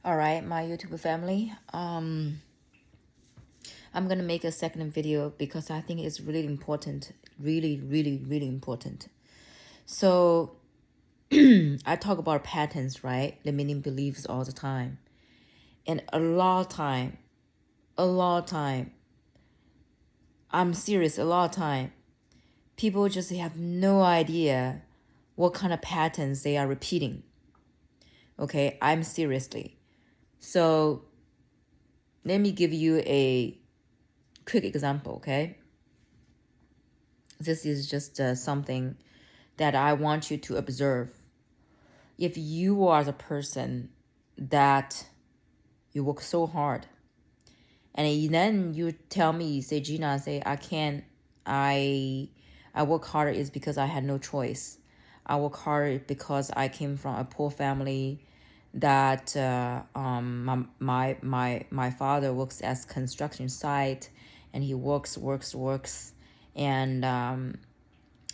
All right, my YouTube family. I'm gonna make a second video because I think it's really important. Really, really, really important. So I talk about patterns, right? Limiting beliefs all the time. And a lot of time, I'm serious, a lot of time, people just have no idea what kind of patterns they are repeating. Okay, I'm seriously. So let me give you a quick example, okay? This is just something that I want you to observe. If you are the person that you work so hard, and then you tell me, say, Gina, say, I work harder is because I had no choice. I work hard because I came from a poor family that my father works as construction site, and he works, and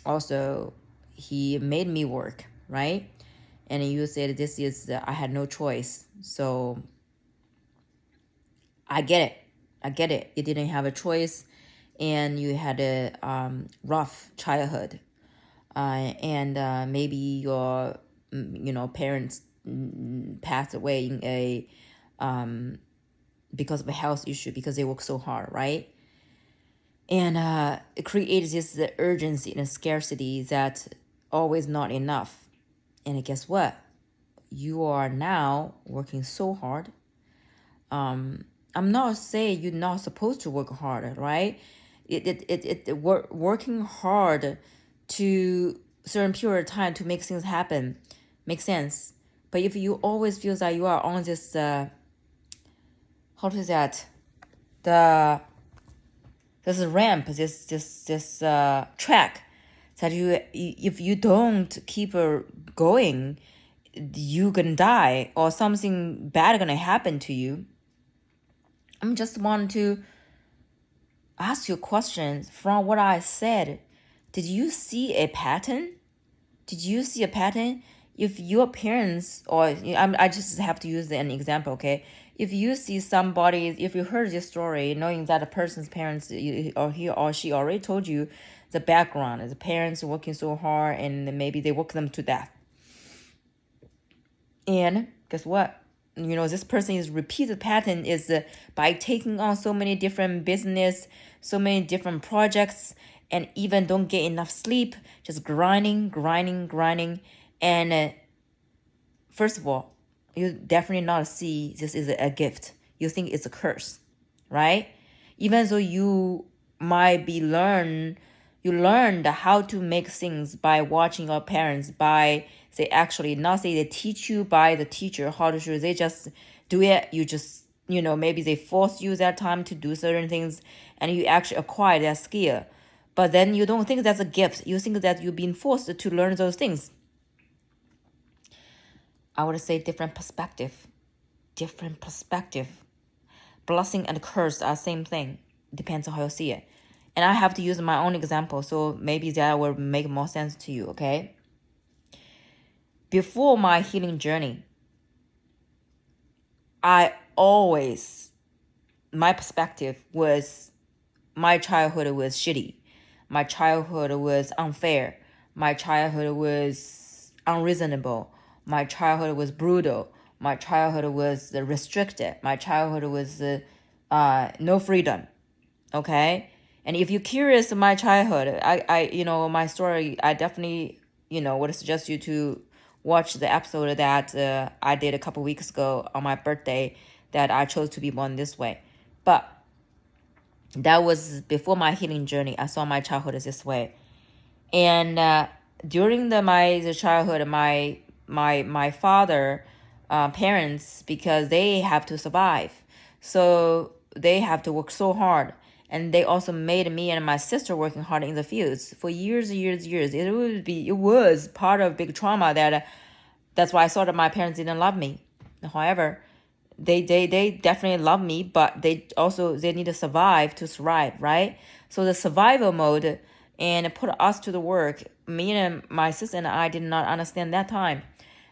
also he made me work, right? And you said this is I had no choice. So I get it. You didn't have a choice, and you had a rough childhood, and maybe your parents passed away in a because of a health issue, because they work so hard, right? And it creates this urgency and scarcity that's always not enough. And guess what? You are now working so hard. I'm not saying you're not supposed to work hard, right? Working hard to certain period of time to make things happen makes sense. But if you always feel that you are on this how to say that, this ramp, this track, that if you don't keep going, you gonna die or something bad gonna happen to you. I'm just want to ask you questions from what I said. Did you see a pattern? If your parents, or I just have to use an example, okay? If you see somebody, if you heard this story, knowing that a person's parents, or he or she already told you the background, the parents working so hard and maybe they work them to death. And guess what? This person is repeated pattern is by taking on so many different business, so many different projects, and even don't get enough sleep, just grinding. And first of all, you definitely not see this is a gift. You think it's a curse, right? Even though you might be you learned how to make things by watching your parents, by they actually not say they teach you by the teacher how to do, they just do it. You just maybe they force you that time to do certain things, and you actually acquire that skill. But then you don't think that's a gift. You think that you've been forced to learn those things. I would say different perspective. Blessing and curse are same thing. Depends on how you see it. And I have to use my own example, so maybe that will make more sense to you, okay? Before my healing journey, my perspective was my childhood was shitty. My childhood was unfair. My childhood was unreasonable. My childhood was brutal. My childhood was restricted. My childhood was no freedom. Okay? And if you're curious of my childhood, my story, I definitely, would suggest you to watch the episode that I did a couple weeks ago on my birthday, that I chose to be born this way. But that was before my healing journey. I saw my childhood as this way. And during my childhood, my father, parents, because they have to survive, so they have to work so hard. And they also made me and my sister working hard in the fields for years. It was part of big trauma that's why I saw that my parents didn't love me. However, they definitely love me, but they need to survive to thrive, right? So the survival mode and put us to the work. Me and my sister and I did not understand that time.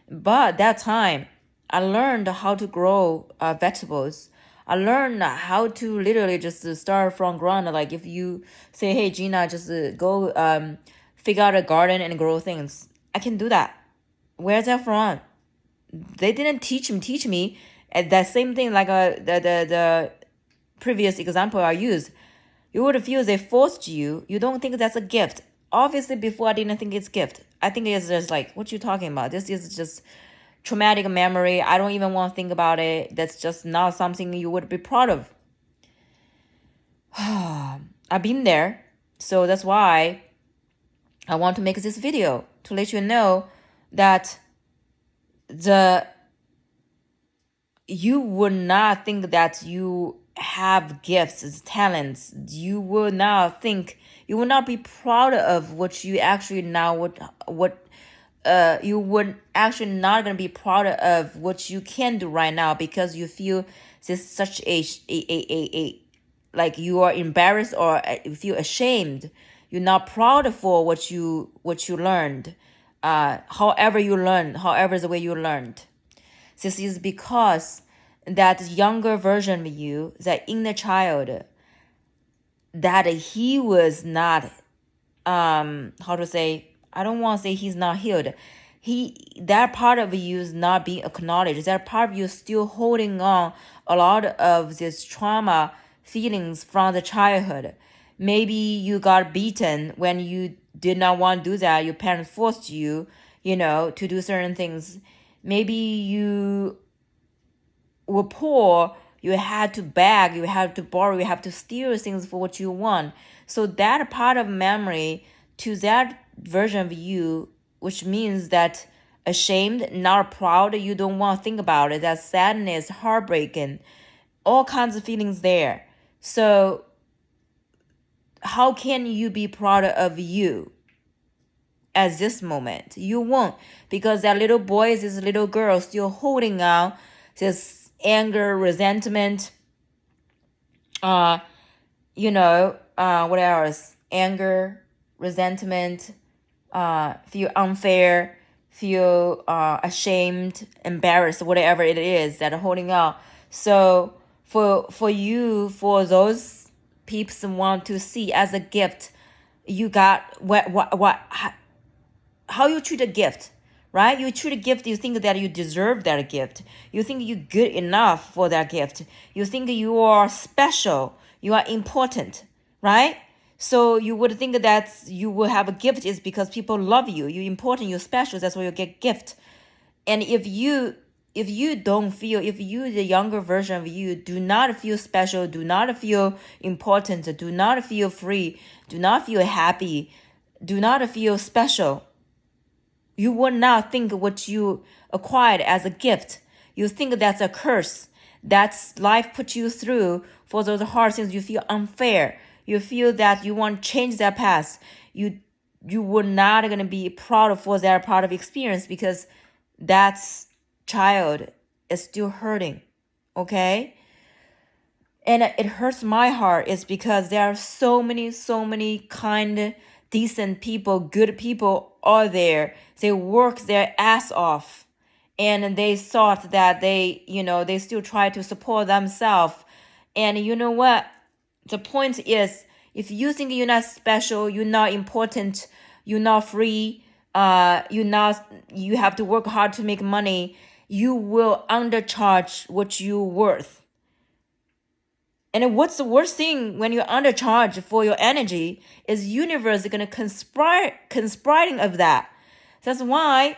But that time, I learned how to grow vegetables. I learned how to literally just start from ground. Like if you say, hey, Gina, just go figure out a garden and grow things. I can do that. Where's that from? They didn't teach me. And that same thing like the previous example I used. You would feel they forced you. You don't think that's a gift. Obviously, before I didn't think it's gift. I think it's just like, what you talking about? This is just traumatic memory. I don't even want to think about it. That's just not something you would be proud of. I've been there. So that's why I want to make this video to let you know that you would not think that you have gifts, talents. You would not be proud of what you actually now you would actually not gonna be proud of what you can do right now because you feel this such a like you are embarrassed or you feel ashamed. You're not proud for what you learned. However the way you learned. This is because that younger version of you, that inner child, that he was not, how to say, I don't want to say he's not healed. That part of you is not being acknowledged. That part of you is still holding on a lot of this trauma feelings from the childhood. Maybe you got beaten when you did not want to do that. Your parents forced you, to do certain things. Maybe you were poor, you had to beg, you had to borrow, you have to steal things for what you want. So that part of memory to that version of you, which means that ashamed, not proud, you don't want to think about it, that sadness, heartbreaking, all kinds of feelings there. So how can you be proud of you at this moment? You won't, because that little boy, this little girl still holding on this anger, resentment, what else? Anger, resentment, feel unfair, feel ashamed, embarrassed, whatever it is that are holding on. So for those people want to see as a gift, you got how you treat a gift, right? You treat a gift, you think that you deserve that gift. You think you're good enough for that gift. You think you are special, you are important, right? So you would think that you will have a gift is because people love you. You're important, you're special, that's why you get gift. And if you don't feel, if you, the younger version of you, do not feel special, do not feel important, do not feel free, do not feel happy, do not feel special, you would not think what you acquired as a gift. You think that's a curse. That's life put you through for those hard things. You feel unfair. You feel that you want to change that past. You were not going to be proud for that part of experience because that's child is still hurting. Okay? And it hurts my heart is because there are so many kind, decent people, good people are there. They work their ass off and they thought that they still try to support themselves. And you know what? The point is, if you think you're not special, you're not important, you're not free, you have to work hard to make money, you will undercharge what you're worth. And what's the worst thing when you're undercharged for your energy is universe is going to conspiring of that. That's why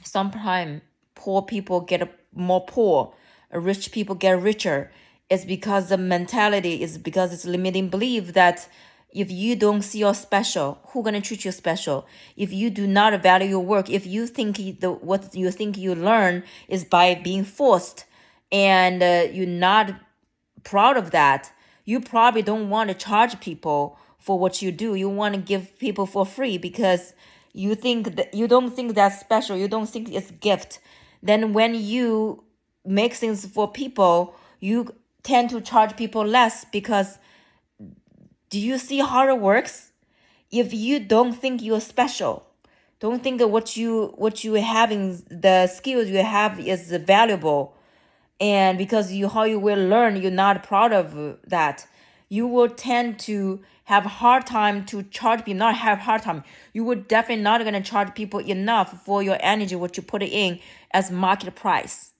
sometimes poor people get more poor, rich people get richer. It's because the mentality is because it's limiting belief that if you don't see you're special, who's going to treat you special? If you do not value your work, if you think what you think you learn is by being forced and you're not proud of that, you probably don't want to charge people for what you do. You want to give people for free because you think that you don't think that's special. You don't think it's gift. Then when you make things for people, you tend to charge people less because do you see how it works? If you don't think you're special, Don't think that what you having, the skills you have is valuable. And because how you will learn, you're not proud of that, you will tend to have a hard time to charge people. Not have hard time, you would definitely not going to charge people enough for your energy, what you put it in as market price.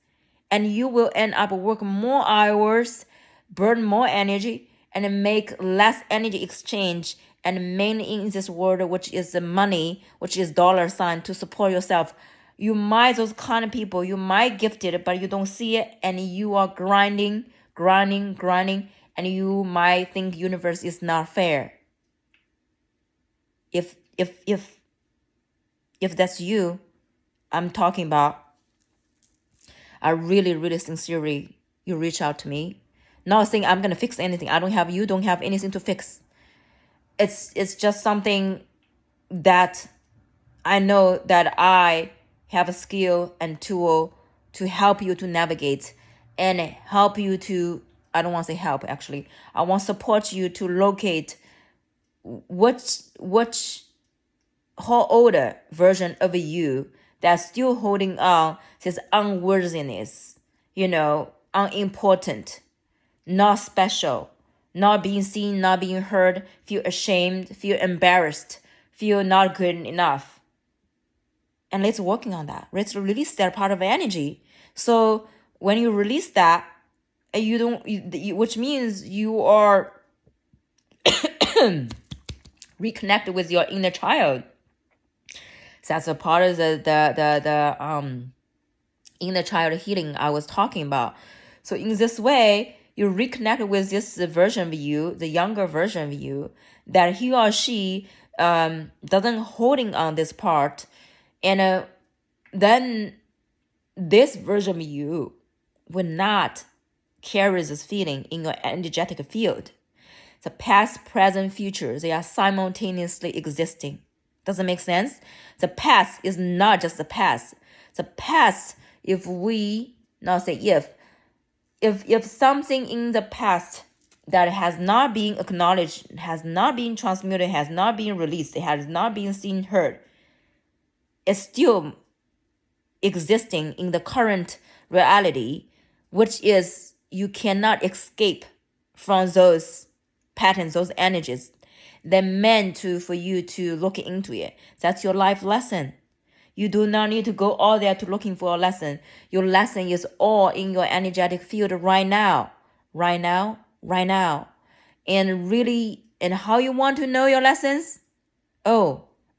And you will end up working more hours, burn more energy, and make less energy exchange, and mainly in this world, which is the money, which is dollar sign, to support yourself. You might, those kind of people, you might gift it, but you don't see it, and you are grinding, and you might think universe is not fair. If that's you, I'm talking about, I really sincerely, you reach out to me. Not saying I'm gonna fix anything. I don't have, you don't have anything to fix. It's just something that I know that I have a skill and tool to help you to navigate and help you to, I don't want to say help, actually. I want to support you to locate which whole older version of you that's still holding on this unworthiness, unimportant, not special, not being seen, not being heard, feel ashamed, feel embarrassed, feel not good enough. And let's working on that. Let's release that part of energy. So when you release that, you don't, which means you are reconnected with your inner child. So that's a part of the inner child healing I was talking about. So in this way, you reconnect with this version of you, the younger version of you, that he or she doesn't holding on this part. And then this version of you will not carry this feeling in your energetic field. The past, present, future, they are simultaneously existing. Does it make sense? The past is not just the past. The past, if we, not say if something in the past that has not been acknowledged, has not been transmuted, has not been released, it has not been seen, heard, it's still existing in the current reality, which is you cannot escape from those patterns, those energies. They're meant for you to look into it. That's your life lesson. You do not need to go all there to looking for a lesson. Your lesson is all in your energetic field right now. And really, and how you want to know your lessons?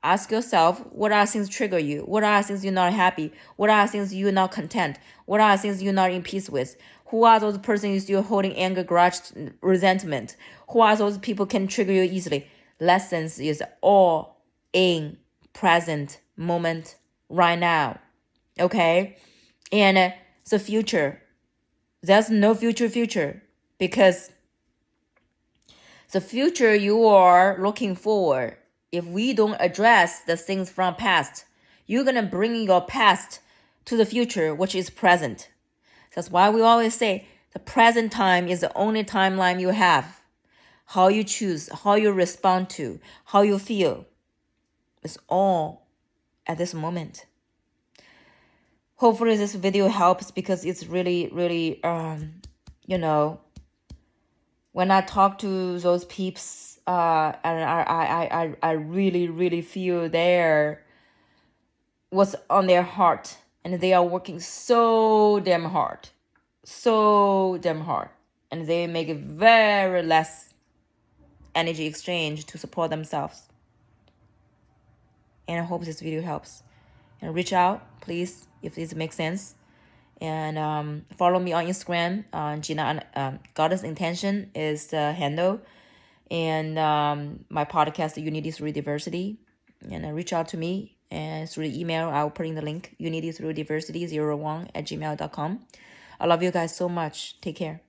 Ask yourself, what are things trigger you? What are things you're not happy? What are things you're not content? What are things you're not in peace with? Who are those persons you're still holding anger, grudge, resentment? Who are those people can trigger you easily? Lessons is all in present moment right now. Okay? And the future, there's no future because the future you are looking forward. If we don't address the things from past, you're going to bring your past to the future, which is present. That's why we always say the present time is the only timeline you have. How you choose, how you respond to, how you feel, it's all at this moment. Hopefully this video helps because it's really, when I talk to those peeps, and I really feel what's on their heart, and they are working so damn hard, and they make very less energy exchange to support themselves. And I hope this video helps. And reach out, please, if this makes sense. And follow me on Instagram. Gina Goddess Intention is the handle. And my podcast, Unity Through Diversity. And reach out to me and through the email. I'll put in the link, unitythroughdiversity01@gmail.com. I love you guys so much. Take care.